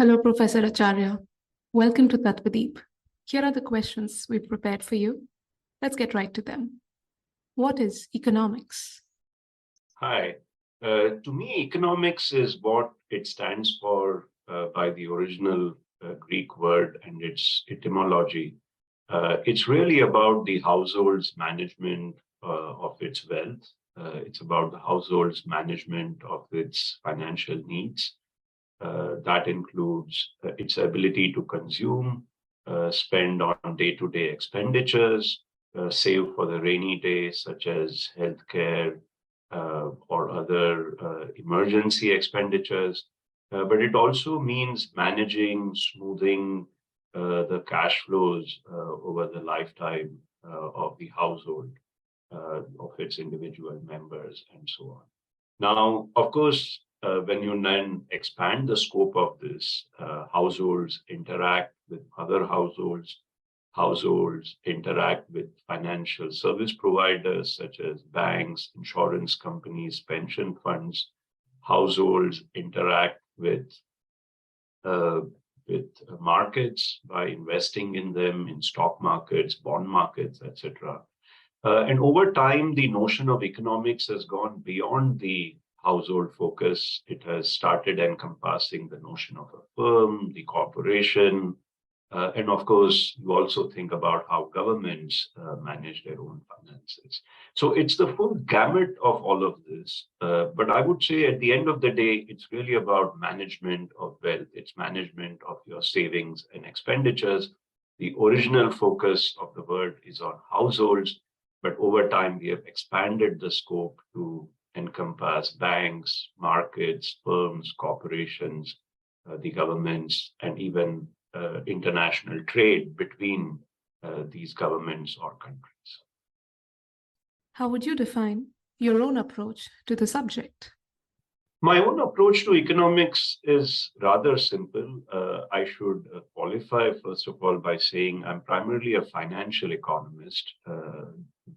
Hello, Professor Acharya. Welcome to Tattva. Here are the questions we've prepared for you. Let's get right to them. What is economics? Hi. To me, economics is what it stands for by the original Greek word and its etymology. It's really about the household's management of its wealth. It's about the household's management of its financial needs. That includes its ability to consume, spend on day-to-day expenditures, save for the rainy day, such as healthcare or other emergency expenditures. But it also means managing, smoothing the cash flows over the lifetime of the household, of its individual members, and so on. Now, of course, when you then expand the scope of this, households interact with other households, households interact with financial service providers such as banks, insurance companies, pension funds, households interact with markets by investing in them, in stock markets, bond markets, etc. And over time, the notion of economics has gone beyond the household focus. It has started encompassing the notion of a firm, the corporation, and of course, you also think about how governments manage their own finances. So it's the full gamut of all of this. But I would say at the end of the day, it's really about management of wealth. It's management of your savings and expenditures. The original focus of the word is on households, but over time, we have expanded the scope to encompass banks, markets, firms, corporations, the governments, and even international trade between these governments or countries. How would you define your own approach to the subject? My own approach to economics is rather simple. I should qualify, first of all, by saying I'm primarily a financial economist,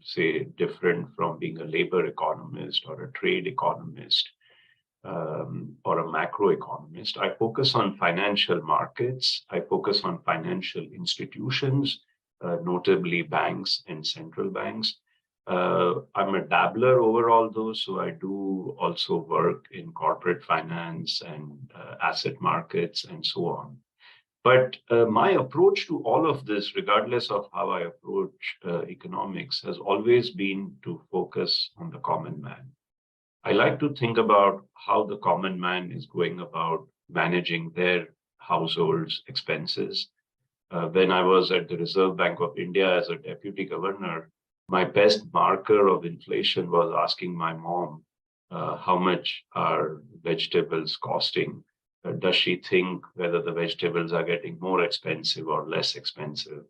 say different from being a labor economist or a trade economist or a macroeconomist. I focus on financial markets. I focus on financial institutions, notably banks and central banks. I'm a dabbler over all those, so I do also work in corporate finance and asset markets and so on. But my approach to all of this, regardless of how I approach economics, has always been to focus on the common man. I like to think about how the common man is going about managing their household's expenses. When I was at the Reserve Bank of India as a deputy governor, my best marker of inflation was asking my mom how much are vegetables costing. Does she think whether the vegetables are getting more expensive or less expensive?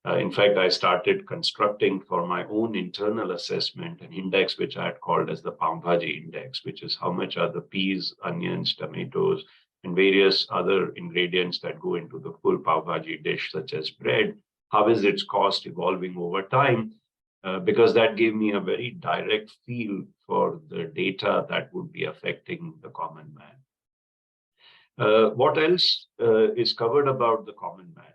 In fact, I started constructing for my own internal assessment an index which I had called as the Pav Bhaji index, which is how much are the peas, onions, tomatoes, and various other ingredients that go into the full Pav Bhaji dish, such as bread. How is its cost evolving over time? Because that gave me a very direct feel for the data that would be affecting the common man. What else is covered about the common man?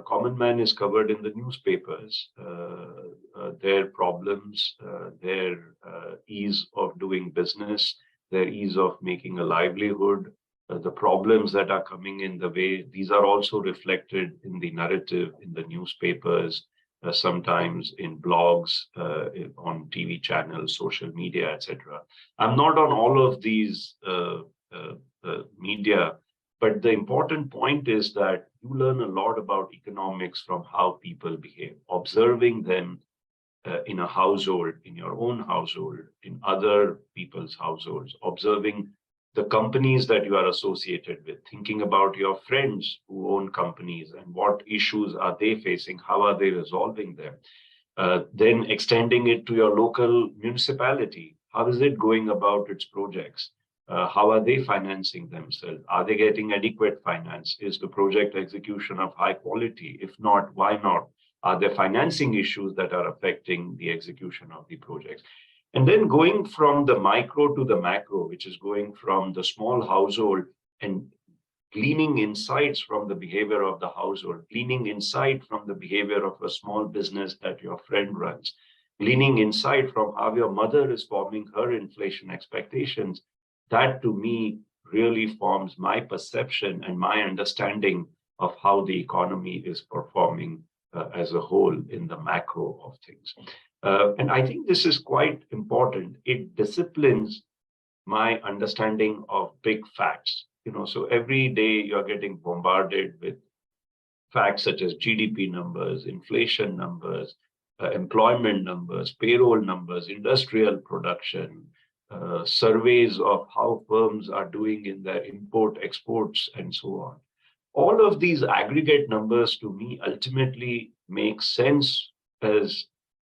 Common man is covered in the newspapers, their problems, their ease of doing business, their ease of making a livelihood, the problems that are coming in the way. These are also reflected in the narrative in the newspapers, sometimes in blogs, on TV channels, social media, etc. I'm not on all of these media, but the important point is that you learn a lot about economics from how people behave, observing them in a household, in your own household, in other people's households, observing the companies that you are associated with, thinking about your friends who own companies and what issues are they facing, how are they resolving them, then extending it to your local municipality. How is it going about its projects? How are they financing themselves? Are they getting adequate finance? Is the project execution of high quality? If not, why not? Are there financing issues that are affecting the execution of the projects? And then going from the micro to the macro, which is going from the small household and gleaning insights from the behavior of the household, gleaning insight from the behavior of a small business that your friend runs, gleaning insight from how your mother is forming her inflation expectations. That to me really forms my perception and my understanding of how the economy is performing as a whole in the macro of things. And I think this is quite important. It disciplines my understanding of big facts. So every day you're getting bombarded with facts such as GDP numbers, inflation numbers, employment numbers, payroll numbers, industrial production, surveys of how firms are doing in their import exports and so on. All of these aggregate numbers to me ultimately make sense as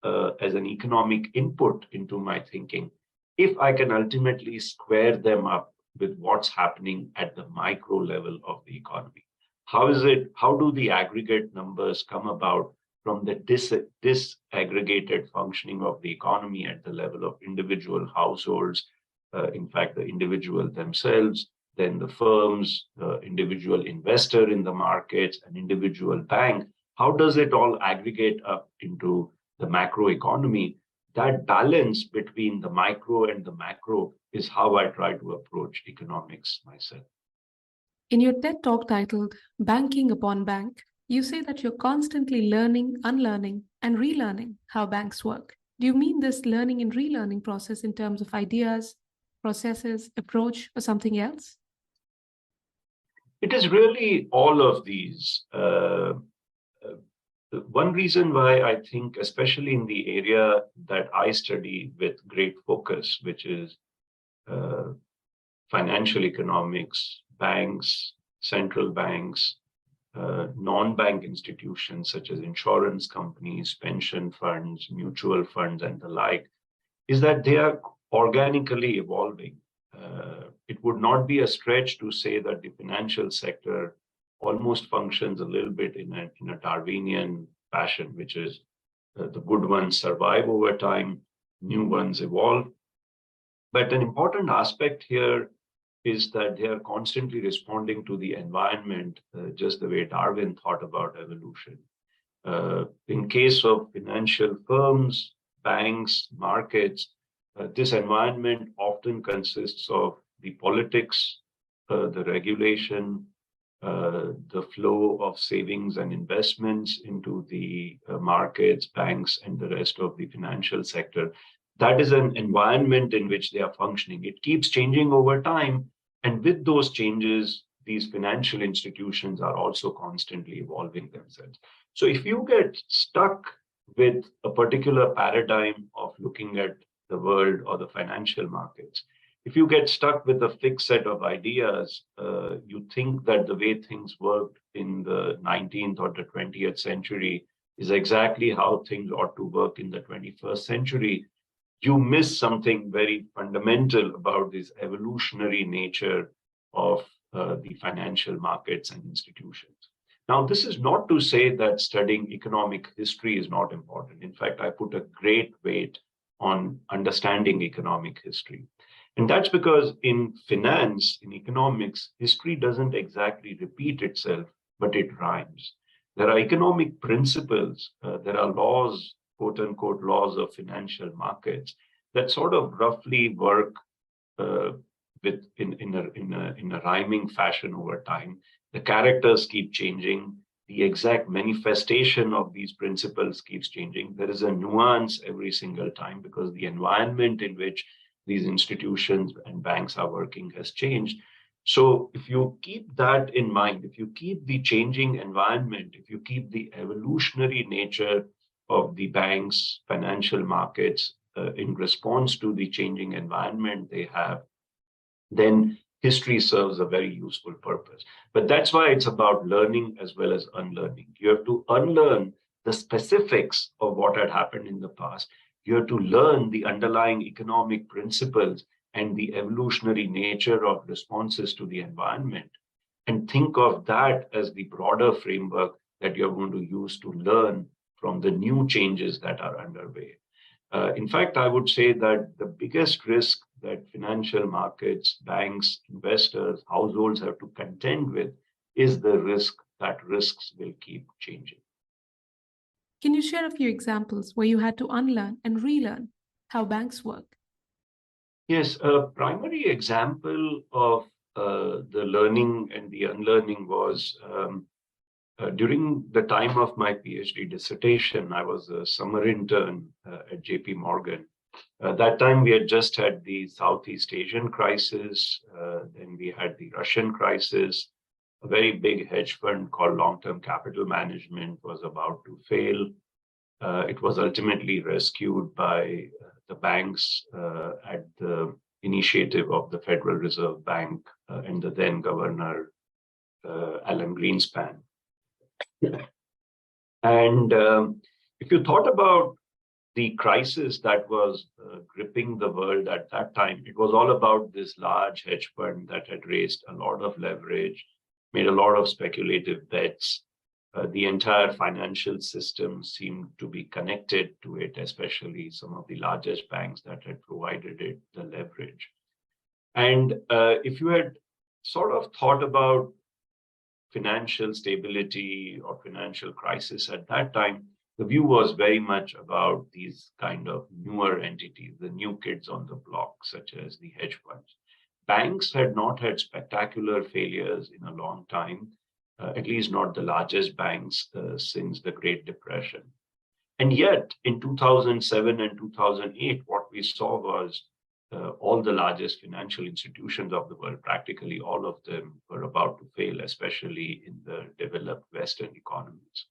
an economic input into my thinking, if I can ultimately square them up with what's happening at the micro level of the economy. How do the aggregate numbers come about from the disaggregated functioning of the economy at the level of individual households, in fact, the individual themselves, then the firms, the individual investor in the markets, an individual bank? How does it all aggregate up into the macro economy? That balance between the micro and the macro is how I try to approach economics myself. In your TED talk titled Banking Upon Bank, you say that you're constantly learning, unlearning, and relearning how banks work. Do you mean this learning and relearning process in terms of ideas, processes, approach, or something else? It is really all of these. One reason why I think, especially in the area that I study with great focus, which is financial economics, banks, central banks, non-bank institutions such as insurance companies, pension funds, mutual funds, and the like, is that they are organically evolving. It would not be a stretch to say that the financial sector almost functions a little bit in a Darwinian fashion, which is the good ones survive over time, new ones evolve. But an important aspect here is that they are constantly responding to the environment, just the way Darwin thought about evolution. In case of financial firms, banks, markets, this environment often consists of the politics, the regulation, the flow of savings and investments into the markets, banks, and the rest of the financial sector. That is an environment in which they are functioning. It keeps changing over time. And with those changes, these financial institutions are also constantly evolving themselves. So if you get stuck with a particular paradigm of looking at the world or the financial markets, if you get stuck with a fixed set of ideas, you think that the way things worked in the 19th or the 20th century is exactly how things ought to work in the 21st century, you miss something very fundamental about this evolutionary nature of the financial markets and institutions. Now, this is not to say that studying economic history is not important. In fact, I put a great weight on understanding economic history. And that's because in finance, in economics, history doesn't exactly repeat itself, but it rhymes. There are economic principles, there are laws, quote unquote, laws of financial markets that sort of roughly work in a rhyming fashion over time. The characters keep changing. The exact manifestation of these principles keeps changing. There is a nuance every single time because the environment in which these institutions and banks are working has changed. So if you keep that in mind, if you keep the changing environment, if you keep the evolutionary nature of the banks, financial markets in response to the changing environment they have, then history serves a very useful purpose. But that's why it's about learning as well as unlearning. You have to unlearn the specifics of what had happened in the past. You have to learn the underlying economic principles and the evolutionary nature of responses to the environment, and think of that as the broader framework that you're going to use to learn from the new changes that are underway. In fact, I would say that the biggest risk that financial markets, banks, investors, households have to contend with is the risk that risks will keep changing. Can you share a few examples where you had to unlearn and relearn how banks work? Yes, a primary example of the learning and the unlearning was during the time of my PhD dissertation. I was a summer intern at JP Morgan. That time we had just had the Southeast Asian crisis, then we had the Russian crisis. A very big hedge fund called Long-Term Capital Management was about to fail. It was ultimately rescued by the banks at the initiative of the Federal Reserve Bank and the then governor, Alan Greenspan. And if you thought about the crisis that was gripping the world at that time, it was all about this large hedge fund that had raised a lot of leverage, made a lot of speculative bets. The entire financial system seemed to be connected to it, especially some of the largest banks that had provided it the leverage. And if you had sort of thought about financial stability or financial crisis at that time, the view was very much about these kind of newer entities, the new kids on the block, such as the hedge funds. Banks had not had spectacular failures in a long time, at least not the largest banks since the Great Depression. And yet, in 2007 and 2008, what we saw was all the largest financial institutions of the world, practically all of them, were about to fail, especially in the developed Western economies.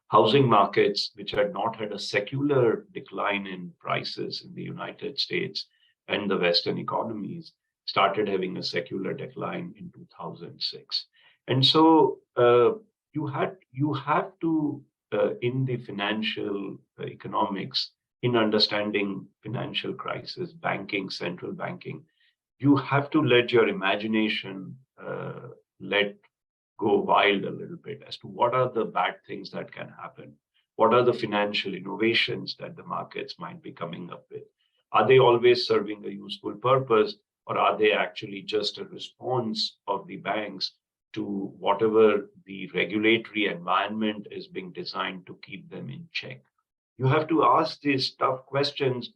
Housing markets, which had not had a secular decline in prices in the United States and the Western economies, started having a secular decline in 2006. And so you have to, in the financial economics, in understanding financial crisis, banking, central banking, you have to let your imagination let go wild a little bit as to what are the bad things that can happen. What are the financial innovations that the markets might be coming up with? Are they always serving a useful purpose, or are they actually just a response of the banks to whatever the regulatory environment is being designed to keep them in check? You have to ask these tough questions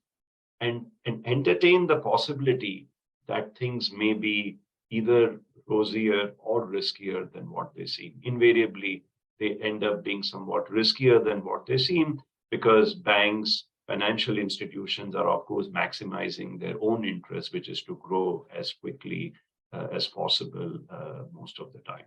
and entertain the possibility that things may be either rosier or riskier than what they seem. Invariably, they end up being somewhat riskier than what they seem because banks, financial institutions are, of course, maximizing their own interest, which is to grow as quickly as possible most of the time.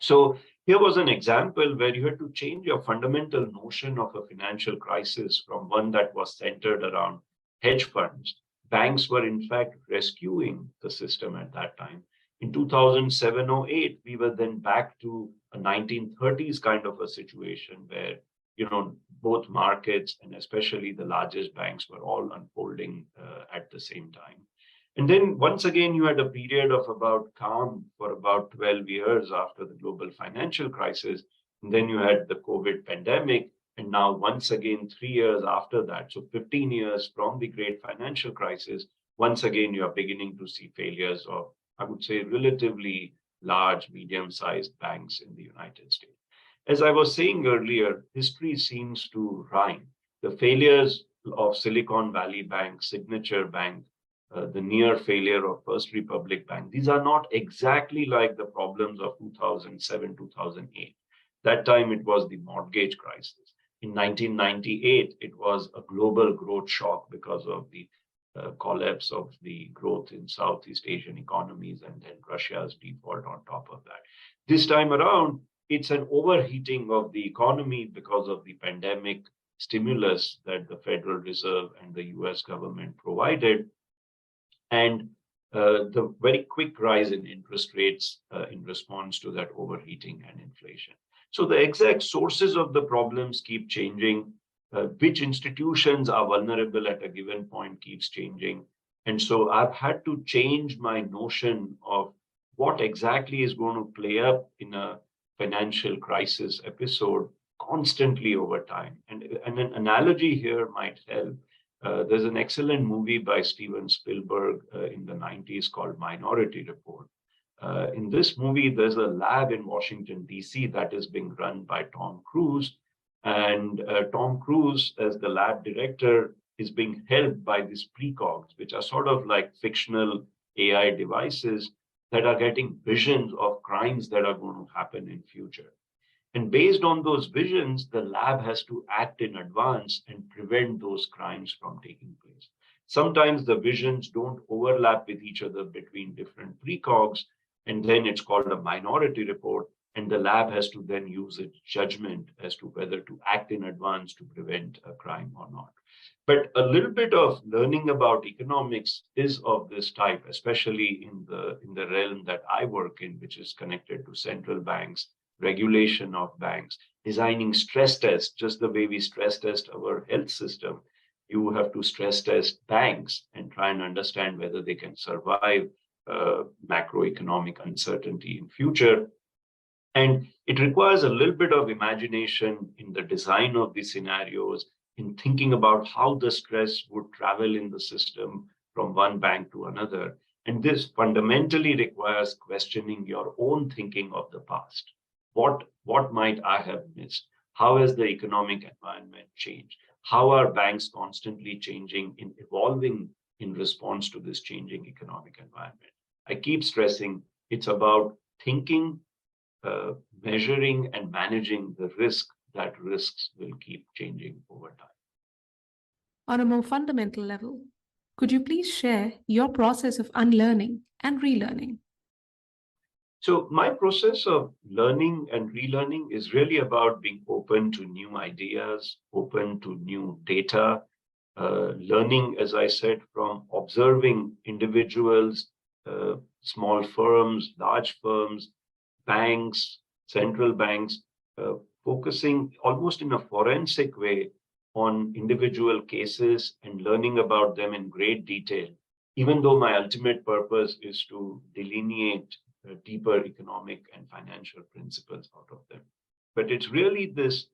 So here was an example where you had to change your fundamental notion of a financial crisis from one that was centered around hedge funds. Banks were in fact rescuing the system at that time. In 2007-08, we were then back to a 1930s kind of a situation where, both markets and especially the largest banks were all unfolding at the same time. And then once again, you had a period of about calm for about 12 years after the global financial crisis. And then you had the COVID pandemic. And now once again, 3 years after that, so 15 years from the great financial crisis, once again, you are beginning to see failures of, I would say, relatively large, medium-sized banks in the United States. As I was saying earlier, history seems to rhyme. The failures of Silicon Valley Bank, Signature Bank, the near failure of First Republic Bank, these are not exactly like the problems of 2007, 2008. That time it was the mortgage crisis. In 1998, it was a global growth shock because of the collapse of the growth in Southeast Asian economies and then Russia's default on top of that. This time around, it's an overheating of the economy because of the pandemic stimulus that the Federal Reserve and the US government provided, and the very quick rise in interest rates in response to that overheating and inflation. So the exact sources of the problems keep changing. Which institutions are vulnerable at a given point keeps changing. And so I've had to change my notion of what exactly is going to play up in a financial crisis episode constantly over time. And an analogy here might help. There's an excellent movie by Steven Spielberg in the 90s called Minority Report. In this movie, there's a lab in Washington, D.C. that is being run by Tom Cruise. And Tom Cruise, as the lab director, is being helped by these precogs, which are sort of like fictional AI devices that are getting visions of crimes that are going to happen in future. And based on those visions, the lab has to act in advance and prevent those crimes from taking place. Sometimes the visions don't overlap with each other between different precogs, and then it's called a minority report, and the lab has to then use its judgment as to whether to act in advance to prevent a crime or not. But a little bit of learning about economics is of this type, especially in the realm that I work in, which is connected to central banks, regulation of banks, designing stress tests, just the way we stress test our health system. You have to stress test banks and try and understand whether they can survive macroeconomic uncertainty in future. And it requires a little bit of imagination in the design of these scenarios, in thinking about how the stress would travel in the system from one bank to another. And this fundamentally requires questioning your own thinking of the past. What might I have missed? How has the economic environment changed? How are banks constantly changing and evolving in response to this changing economic environment? I keep stressing it's about thinking, measuring and managing the risk that risks will keep changing over time. On a more fundamental level, could you please share your process of unlearning and relearning? So my process of learning and relearning is really about being open to new ideas, open to new data, learning, as I said, from observing individuals, small firms, large firms, banks, central banks, focusing almost in a forensic way on individual cases and learning about them in great detail, even though my ultimate purpose is to delineate deeper economic and financial principles out of them. But it's really this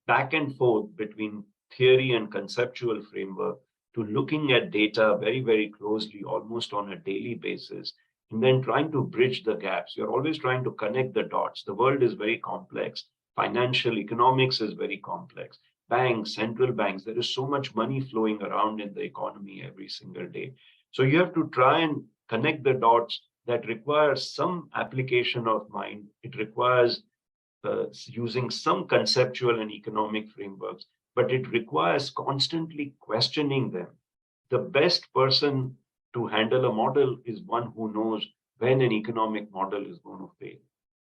back and forth between theory and conceptual framework to looking at data very, very closely, almost on a daily basis, and then trying to bridge the gaps. You're always trying to connect the dots. The world is very complex. Financial economics is very complex. Banks, central banks, there is so much money flowing around in the economy every single day. So you have to try and connect the dots. That requires some application of mind. It requires using some conceptual and economic frameworks, but it requires constantly questioning them. The best person to handle a model is one who knows when an economic model is going to fail.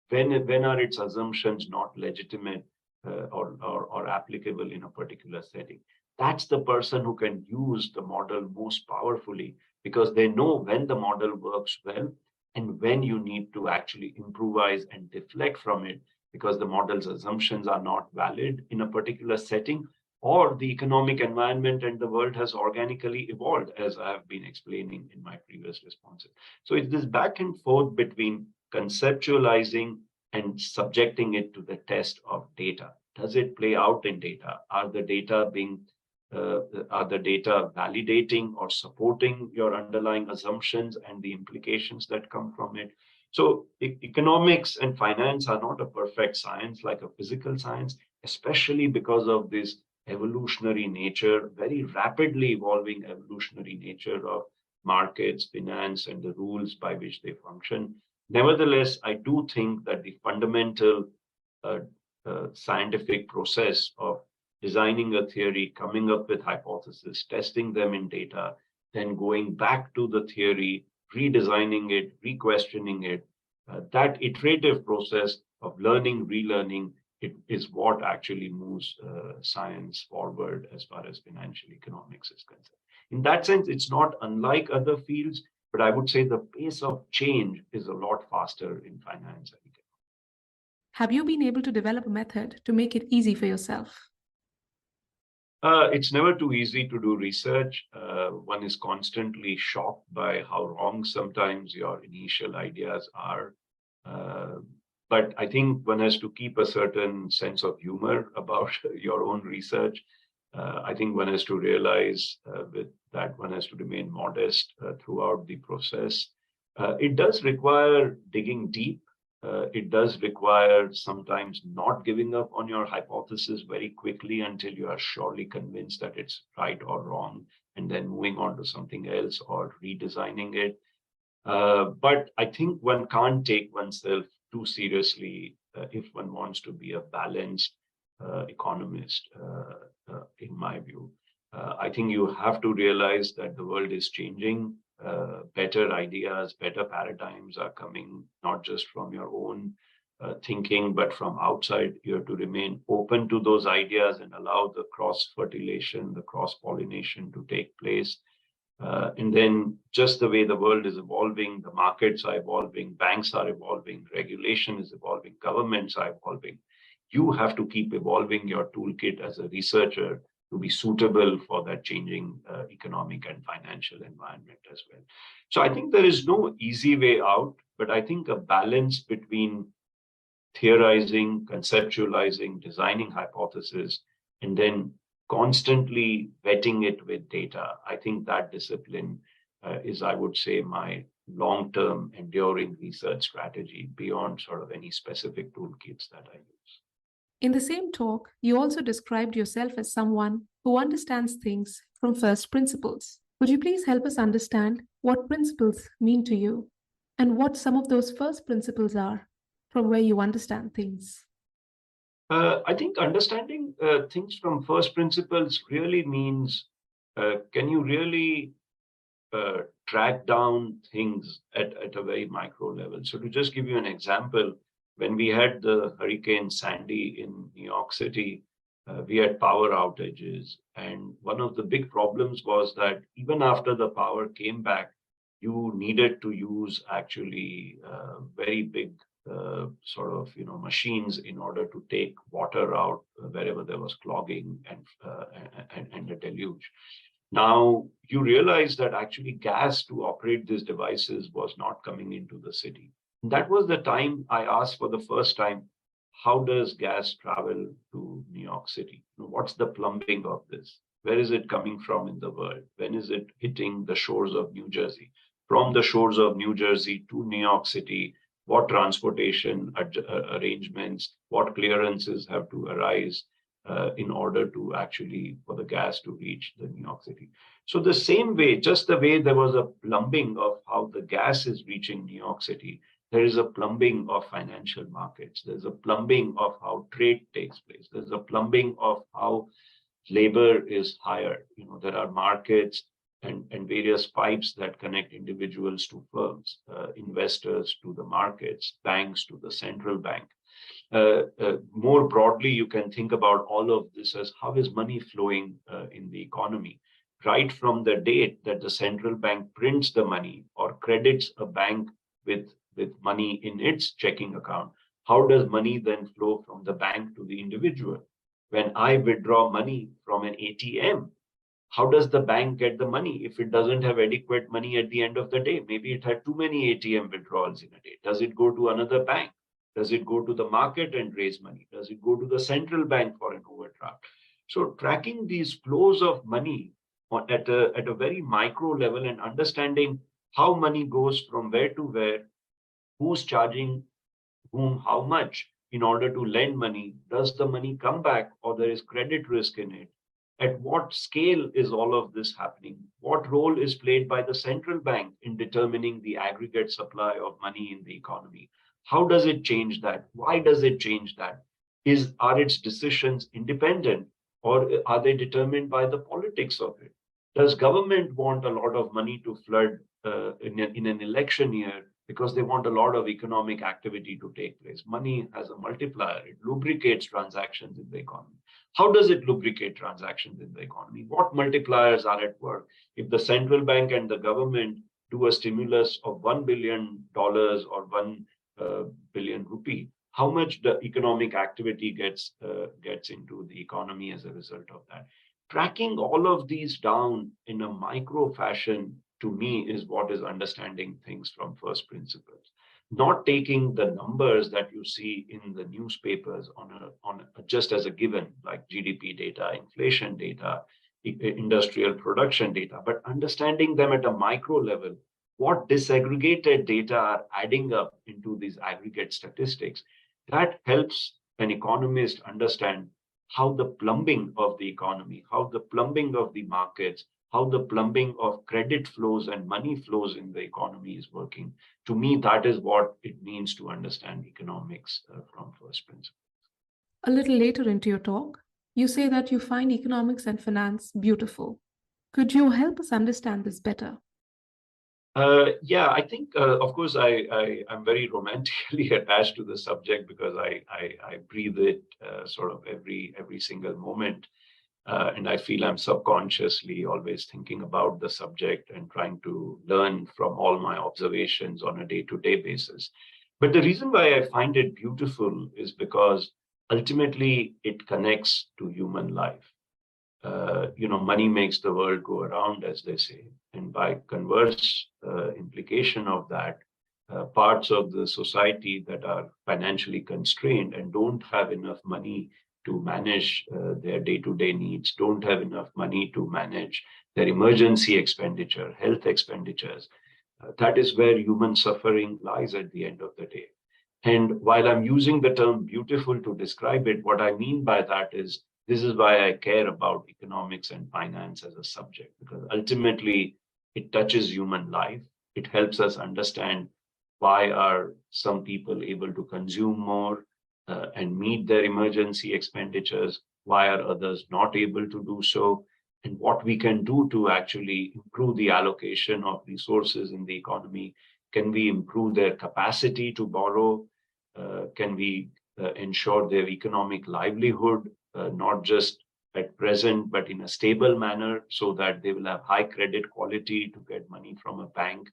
When are its assumptions not legitimate or applicable in a particular setting? That's the person who can use the model most powerfully, because they know when the model works well and when you need to actually improvise and deflect from it because the model's assumptions are not valid in a particular setting, or the economic environment and the world has organically evolved, as I have been explaining in my previous responses. So it's this back and forth between conceptualizing and subjecting it to the test of data. Does it play out in data? Are the data validating or supporting your underlying assumptions and the implications that come from it? So economics and finance are not a perfect science like a physical science, especially because of this evolutionary nature, very rapidly evolving evolutionary nature of markets, finance, and the rules by which they function. Nevertheless, I do think that the fundamental scientific process of designing a theory, coming up with hypotheses, testing them in data, then going back to the theory, redesigning it, re-questioning it, that iterative process of learning, relearning, it is what actually moves science forward as far as financial economics is concerned. In that sense, it's not unlike other fields, but I would say the pace of change is a lot faster in finance and economics. Have you been able to develop a method to make it easy for yourself? It's never too easy to do research. One is constantly shocked by how wrong sometimes your initial ideas are. But I think one has to keep a certain sense of humor about your own research. I think one has to realize with that one has to remain modest throughout the process. It does require digging deep. It does require sometimes not giving up on your hypothesis very quickly until you are surely convinced that it's right or wrong, and then moving on to something else or redesigning it. But I think one can't take oneself too seriously if one wants to be a balanced economist, in my view. I think you have to realize that the world is changing. Better ideas, better paradigms are coming, not just from your own thinking, but from outside. You have to remain open to those ideas and allow the cross-fertilization, the cross-pollination to take place. And then just the way the world is evolving, the markets are evolving, banks are evolving, regulation is evolving, governments are evolving. You have to keep evolving your toolkit as a researcher to be suitable for that changing economic and financial environment as well. So I think there is no easy way out, but I think a balance between theorizing, conceptualizing, designing hypotheses, and then constantly vetting it with data. I think that discipline is, I would say, my long-term enduring research strategy beyond sort of any specific toolkits that I use. In the same talk, you also described yourself as someone who understands things from first principles. Would you please help us understand what principles mean to you and what some of those first principles are from where you understand things? I think understanding things from first principles really means can you really track down things at a very micro level. So to just give you an example, when we had the Hurricane Sandy in New York City, we had power outages. And one of the big problems was that even after the power came back, you needed to use actually very big sort of machines in order to take water out wherever there was clogging and a deluge. Now you realize that actually gas to operate these devices was not coming into the city. That was the time I asked for the first time, how does gas travel to New York City? What's the plumbing of this? Where is it coming from in the world? When is it hitting the shores of New Jersey? From the shores of New Jersey to New York City, what transportation arrangements, what clearances have to arise in order to actually for the gas to reach the New York City. So the same way, just the way there was a plumbing of how the gas is reaching New York City, there is a plumbing of financial markets. There's a plumbing of how trade takes place. There's a plumbing of how labor is hired. There are markets and various pipes that connect individuals to firms, investors to the markets, banks to the central bank. More broadly, you can think about all of this as how is money flowing in the economy, right from the date that the central bank prints the money or credits a bank with money in its checking account. How does money then flow from the bank to the individual? When I withdraw money from an ATM, how does the bank get the money if it doesn't have adequate money at the end of the day? Maybe it had too many ATM withdrawals in a day. Does it go to another bank? Does it go to the market and raise money? Does it go to the central bank for an overdraft? So tracking these flows of money at a very micro level and understanding how money goes from where to where, who's charging whom how much in order to lend money, does the money come back or there is credit risk in it? At what scale is all of this happening? What role is played by the central bank in determining the aggregate supply of money in the economy? How does it change that? Why does it change that? Are its decisions independent or are they determined by the politics of it? Does government want a lot of money to flood in an election year because they want a lot of economic activity to take place? Money has a multiplier. It lubricates transactions in the economy. How does it lubricate transactions in the economy? What multipliers are at work? If the central bank and the government do a stimulus of $1 billion or 1 billion rupee, how much the economic activity gets into the economy as a result of that? Tracking all of these down in a micro fashion, to me, is what is understanding things from first principles. not taking the numbers that you see in the newspapers just as a given, like GDP data, inflation data, industrial production data, but understanding them at a micro level, what disaggregated data are adding up into these aggregate statistics. That helps an economist understand how the plumbing of the economy, how the plumbing of the markets, how the plumbing of credit flows and money flows in the economy is working. To me, that is what it means to understand economics from first principles. A little later into your talk, you say that you find economics and finance beautiful. Could you help us understand this better? Yeah, I think, of course, I'm very romantically attached to the subject because I breathe it sort of every single moment. And I feel I'm subconsciously always thinking about the subject and trying to learn from all my observations on a day-to-day basis. But the reason why I find it beautiful is because ultimately it connects to human life. Money makes the world go around, as they say. And by converse implication of that, parts of the society that are financially constrained and don't have enough money to manage their day-to-day needs, don't have enough money to manage their emergency expenditure, health expenditures. That is where human suffering lies at the end of the day. And while I'm using the term beautiful to describe it, what I mean by that is this is why I care about economics and finance as a subject, because ultimately it touches human life. It helps us understand why are some people able to consume more and meet their emergency expenditures, why are others not able to do so, and what we can do to actually improve the allocation of resources in the economy. Can we improve their capacity to borrow? Can we ensure their economic livelihood, not just at present, but in a stable manner so that they will have high credit quality to get money from a bank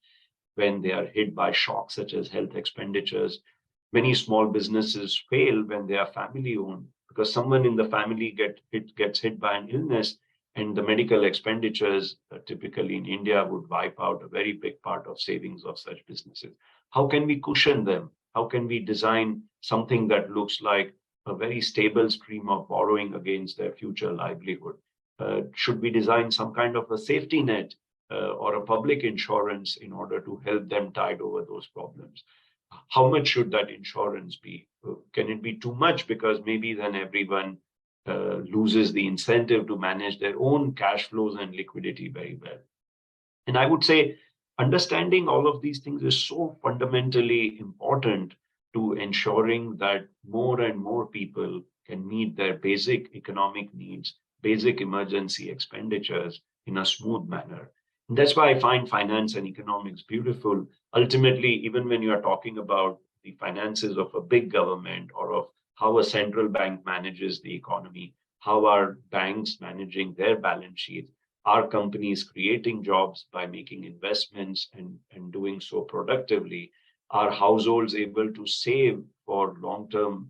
when they are hit by shocks such as health expenditures. Many small businesses fail when they are family owned because someone in the family gets hit by an illness, and the medical expenditures typically in India would wipe out a very big part of savings of such businesses. How can we cushion them? How can we design something that looks like a very stable stream of borrowing against their future livelihood? Should we design some kind of a safety net or a public insurance in order to help them tide over those problems? How much should that insurance be? Can it be too much? Because maybe then everyone loses the incentive to manage their own cash flows and liquidity very well. And I would say understanding all of these things is so fundamentally important to ensuring that more and more people can meet their basic economic needs, basic emergency expenditures in a smooth manner. And that's why I find finance and economics beautiful. Ultimately, even when you are talking about the finances of a big government or of how a central bank manages the economy, how are banks managing their balance sheets, are companies creating jobs by making investments and doing so productively, are households able to save for long-term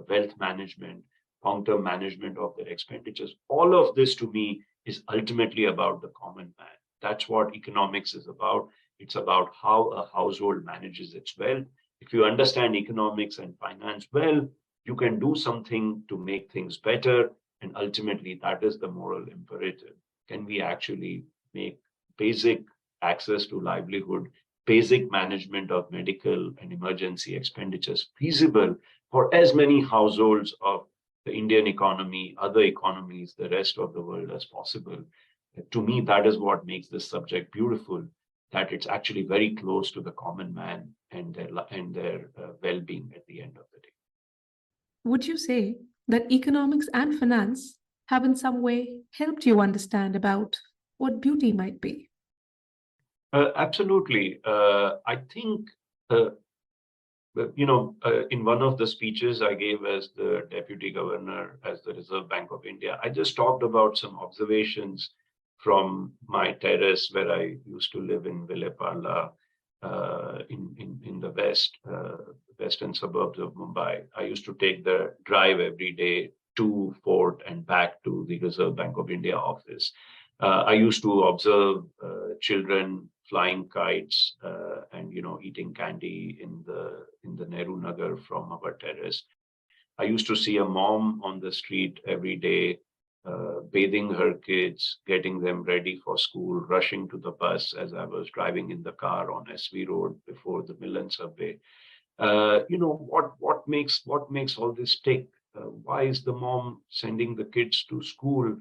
wealth management, long-term management of their expenditures. All of this to me is ultimately about the common man. That's what economics is about. It's about how a household manages its wealth. If you understand economics and finance well, you can do something to make things better. And ultimately, that is the moral imperative. Can we actually make basic access to livelihood, basic management of medical and emergency expenditures feasible for as many households of the Indian economy, other economies, the rest of the world as possible? To me, that is what makes this subject beautiful, that it's actually very close to the common man and their well-being at the end of the day. Would you say that economics and finance have in some way helped you understand about what beauty might be? Absolutely. I think, in one of the speeches I gave as the deputy governor, as the Reserve Bank of India, I just talked about some observations from my terrace where I used to live in Vileparla, in the western suburbs of Mumbai. I used to take the drive every day to Fort and back to the Reserve Bank of India office. I used to observe children flying kites and eating candy in the Nehru Nagar from our terrace. I used to see a mom on the street every day, bathing her kids, getting them ready for school, rushing to the bus as I was driving in the car on SV Road before the Milan subway. What makes all this tick? Why is the mom sending the kids to school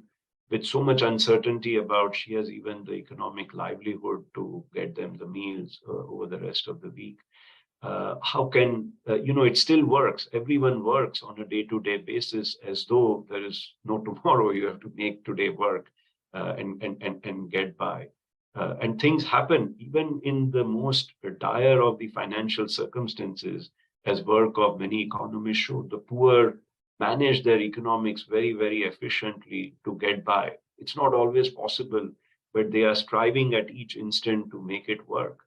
with so much uncertainty about she has even the economic livelihood to get them the meals over the rest of the week? How can it still works? Everyone works on a day-to-day basis as though there is no tomorrow. You have to make today work and get by. And things happen even in the most dire of the financial circumstances, as work of many economists show. The poor manage their economics very, very efficiently to get by. It's not always possible, but they are striving at each instant to make it work.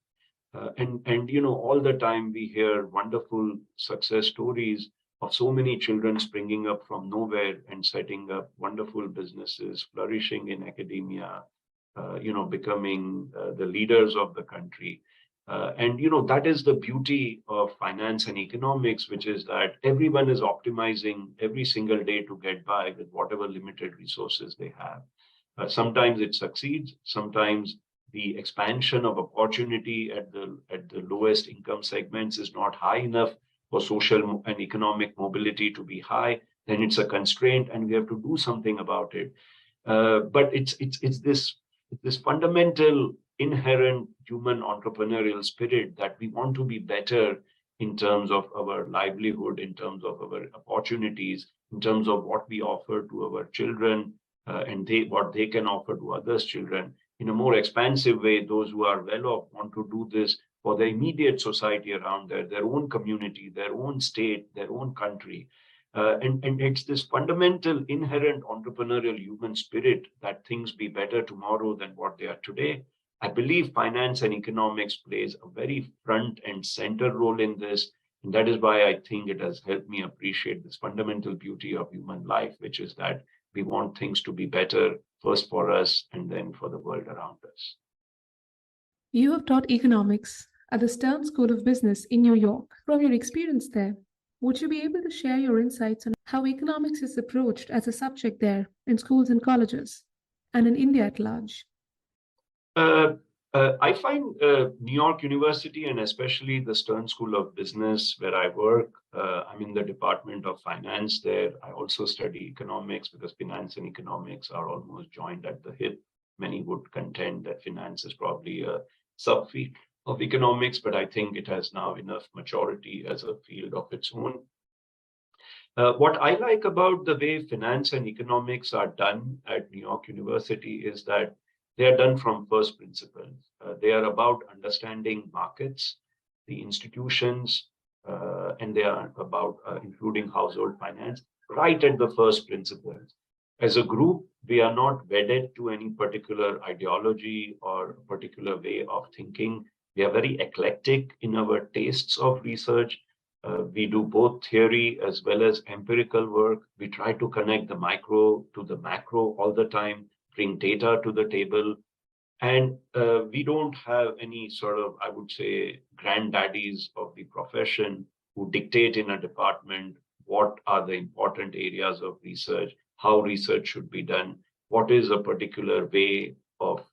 And all the time we hear wonderful success stories of so many children springing up from nowhere and setting up wonderful businesses, flourishing in academia, becoming the leaders of the country. And that is the beauty of finance and economics, which is that everyone is optimizing every single day to get by with whatever limited resources they have. Sometimes it succeeds, sometimes the expansion of opportunity at the lowest income segments is not high enough for social and economic mobility to be high, then it's a constraint and we have to do something about it. But it's this fundamental inherent human entrepreneurial spirit that we want to be better in terms of our livelihood, in terms of our opportunities, in terms of what we offer to our children, and what they can offer to others' children. In a more expansive way, those who are well off want to do this for the immediate society around their own community, their own state, their own country. And it's this fundamental inherent entrepreneurial human spirit that things be better tomorrow than what they are today. I believe finance and economics plays a very front and center role in this. And that is why I think it has helped me appreciate this fundamental beauty of human life, which is that we want things to be better first for us and then for the world around us. You have taught economics at the Stern School of Business in New York. From your experience there, would you be able to share your insights on how economics is approached as a subject there in schools and colleges and in India at large? I find New York University and especially the Stern School of Business where I work, I'm in the Department of Finance there. I also study economics because finance and economics are almost joined at the hip. Many would contend that finance is probably a subfield of economics, but I think it has now enough maturity as a field of its own. What I like about the way finance and economics are done at New York University is that they are done from first principles. They are about understanding markets, the institutions, and they are about including household finance right at the first principles. As a group, we are not wedded to any particular ideology or particular way of thinking. We are very eclectic in our tastes of research. We do both theory as well as empirical work. We try to connect the micro to the macro all the time, bring data to the table. And we don't have any sort of, I would say, granddaddies of the profession who dictate in a department what are the important areas of research, how research should be done, what is a particular way of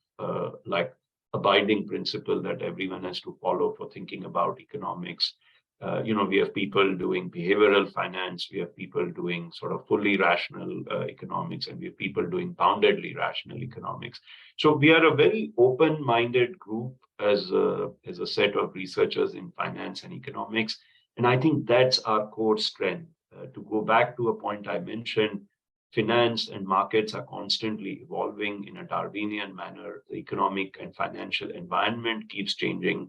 like abiding principle that everyone has to follow for thinking about economics. We have people doing behavioral finance, we have people doing sort of fully rational economics, and we have people doing boundedly rational economics. So we are a very open-minded group as a set of researchers in finance and economics. And I think that's our core strength. To go back to a point I mentioned, finance and markets are constantly evolving in a Darwinian manner. The economic and financial environment keeps changing.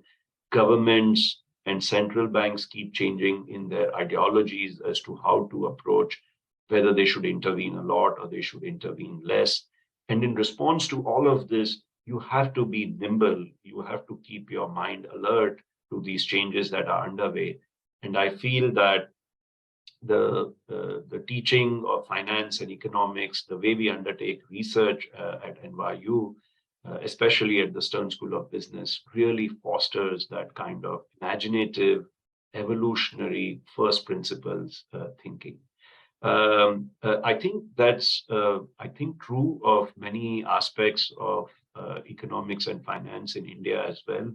Governments and central banks keep changing in their ideologies as to how to approach whether they should intervene a lot or they should intervene less. And in response to all of this, you have to be nimble. You have to keep your mind alert to these changes that are underway. And I feel that the teaching of finance and economics, the way we undertake research at NYU, especially at the Stern School of Business, really fosters that kind of imaginative, evolutionary first principles thinking. I think that's true of many aspects of economics and finance in India as well.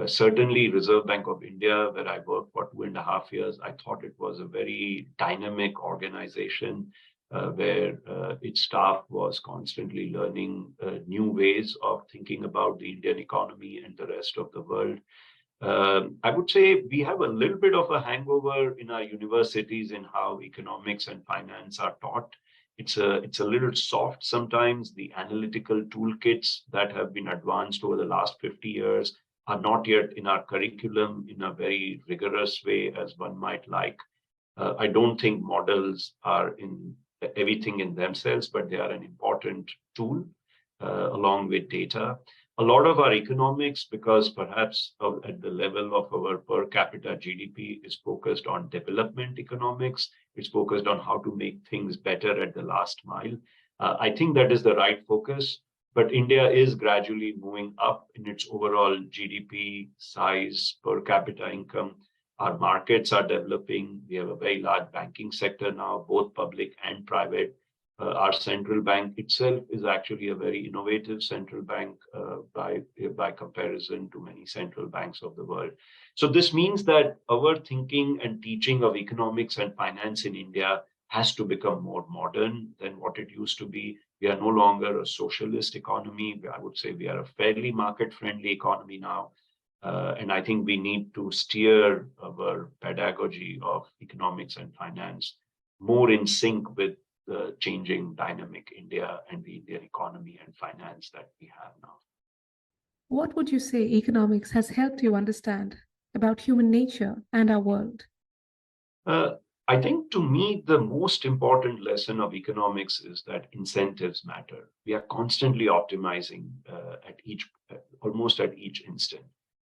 Certainly, Reserve Bank of India, where I worked for 2.5 years, I thought it was a very dynamic organization where its staff was constantly learning new ways of thinking about the Indian economy and the rest of the world. I would say we have a little bit of a hangover in our universities in how economics and finance are taught. It's a little soft sometimes. The analytical toolkits that have been advanced over the last 50 years are not yet in our curriculum in a very rigorous way as one might like. I don't think models are in everything in themselves, but they are an important tool along with data. A lot of our economics, because perhaps at the level of our per capita GDP, is focused on development economics. It's focused on how to make things better at the last mile. I think that is the right focus, but India is gradually moving up in its overall GDP size, per capita income. Our markets are developing. We have a very large banking sector now, both public and private. Our central bank itself is actually a very innovative central bank by comparison to many central banks of the world. So this means that our thinking and teaching of economics and finance in India has to become more modern than what it used to be. We are no longer a socialist economy. I would say we are a fairly market-friendly economy now. And I think we need to steer our pedagogy of economics and finance more in sync with the changing dynamic India and the Indian economy and finance that we have now. What would you say economics has helped you understand about human nature and our world? I think to me, the most important lesson of economics is that incentives matter. We are constantly optimizing almost at each instant.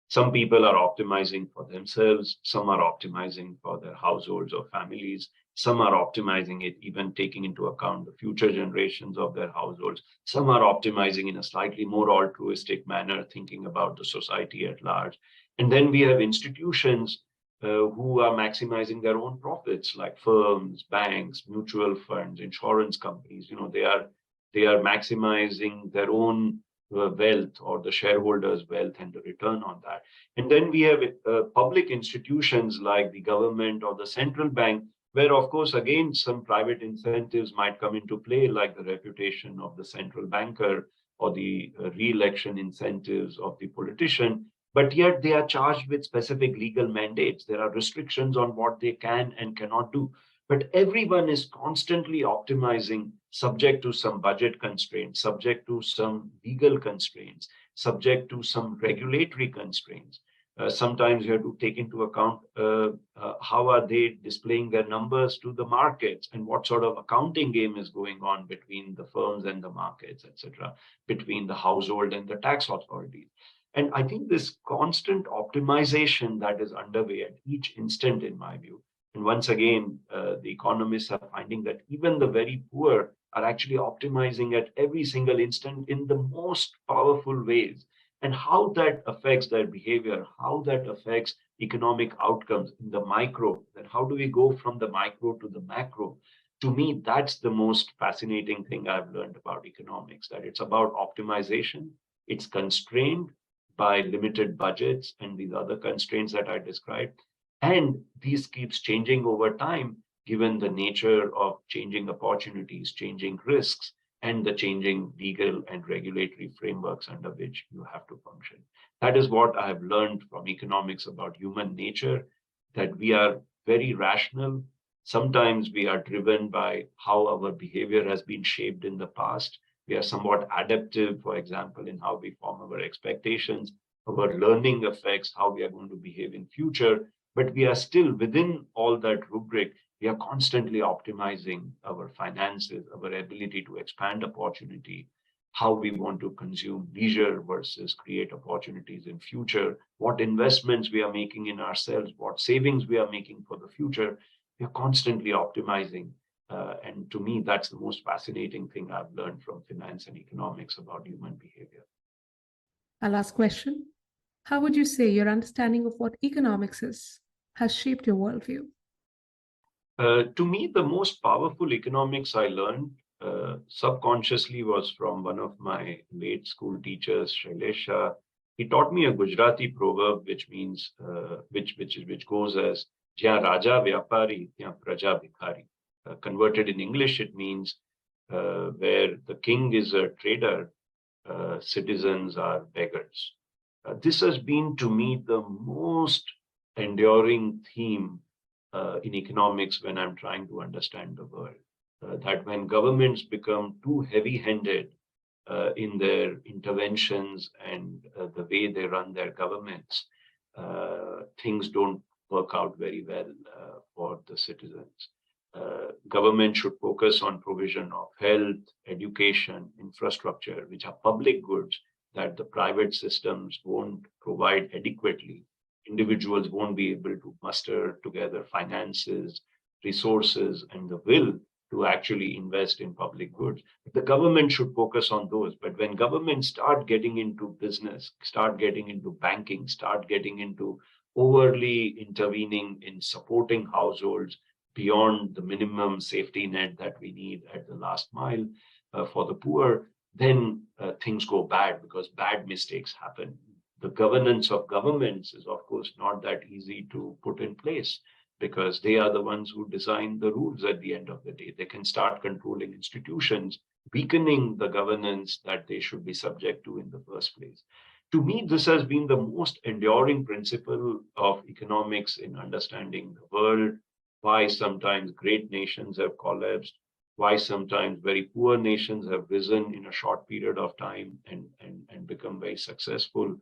Some people are optimizing for themselves, some are optimizing for their households or families, some are optimizing it, even taking into account the future generations of their households. Some are optimizing in a slightly more altruistic manner, thinking about the society at large. And then we have institutions who are maximizing their own profits, like firms, banks, mutual funds, insurance companies. They are maximizing their own wealth or the shareholders' wealth and the return on that. And then we have public institutions like the government or the central bank, where, of course, again, some private incentives might come into play, like the reputation of the central banker or the re-election incentives of the politician. But yet they are charged with specific legal mandates. There are restrictions on what they can and cannot do. But everyone is constantly optimizing, subject to some budget constraints, subject to some legal constraints, subject to some regulatory constraints. Sometimes you have to take into account how are they displaying their numbers to the markets and what sort of accounting game is going on between the firms and the markets, etc., between the household and the tax authorities. And I think this constant optimization that is underway at each instant, in my view, and once again, the economists are finding that even the very poor are actually optimizing at every single instant in the most powerful ways. And how that affects their behavior, how that affects economic outcomes in the micro, then how do we go from the micro to the macro? To me, that's the most fascinating thing I've learned about economics, that it's about optimization. It's constrained by limited budgets and these other constraints that I described. And these keeps changing over time, given the nature of changing opportunities, changing risks, and the changing legal and regulatory frameworks under which you have to function. That is what I have learned from economics about human nature, that we are very rational. Sometimes we are driven by how our behavior has been shaped in the past. We are somewhat adaptive, for example, in how we form our expectations. Our learning affects how we are going to behave in future. But we are still within all that rubric. We are constantly optimizing our finances, our ability to expand opportunity, how we want to consume leisure versus create opportunities in future, what investments we are making in ourselves, what savings we are making for the future. We are constantly optimizing. And to me, that's the most fascinating thing I've learned from finance and economics about human behavior. Our last question. How would you say your understanding of what economics is has shaped your worldview? To me, the most powerful economics I learned subconsciously was from one of my late school teachers, Shailesha. He taught me a Gujarati proverb, which means which goes as "Jyan Raja Vyapari, Tyan Praja Bhikhari." Converted in English, it means where the king is a trader, citizens are beggars. This has been to me the most enduring theme in economics when I'm trying to understand the world. That when governments become too heavy-handed in their interventions and the way they run their governments, things don't work out very well for the citizens. Government should focus on provision of health, education, infrastructure, which are public goods that the private systems won't provide adequately. Individuals won't be able to muster together finances, resources, and the will to actually invest in public goods. The government should focus on those. But when governments start getting into business, start getting into banking, start getting into overly intervening in supporting households beyond the minimum safety net that we need at the last mile for the poor, then things go bad because bad mistakes happen. The governance of governments is, of course, not that easy to put in place because they are the ones who design the rules at the end of the day. They can start controlling institutions, weakening the governance that they should be subject to in the first place. To me, this has been the most enduring principle of economics in understanding the world, why sometimes great nations have collapsed, why sometimes very poor nations have risen in a short period of time and become very successful.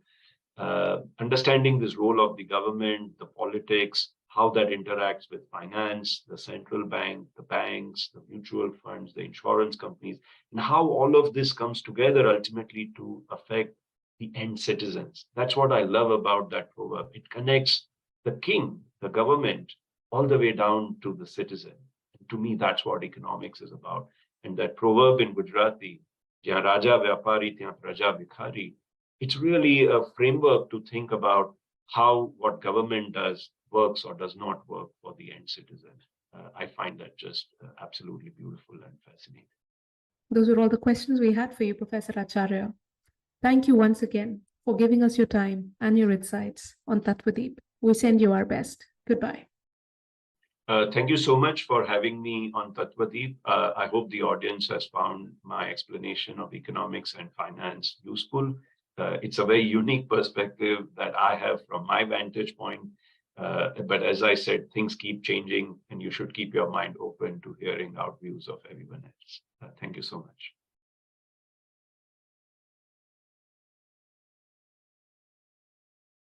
Understanding this role of the government, the politics, how that interacts with finance, the central bank, the banks, the mutual funds, the insurance companies, and how all of this comes together ultimately to affect the end citizens. That's what I love about that proverb. It connects the king, the government, all the way down to the citizen. And to me, that's what economics is about. And that proverb in Gujarati, "Jyan Raja Vyapari, Tyan Praja Bhikhari," it's really a framework to think about how what government does works or does not work for the end citizen. I find that just absolutely beautiful and fascinating. Those were all the questions we had for you, Professor Acharya. Thank you once again for giving us your time and your insights on Tattva. We send you our best. Goodbye. Thank you so much for having me on Tattva. I hope the audience has found my explanation of economics and finance useful. It's a very unique perspective that I have from my vantage point. But as I said, things keep changing and you should keep your mind open to hearing out views of everyone else. Thank you so much.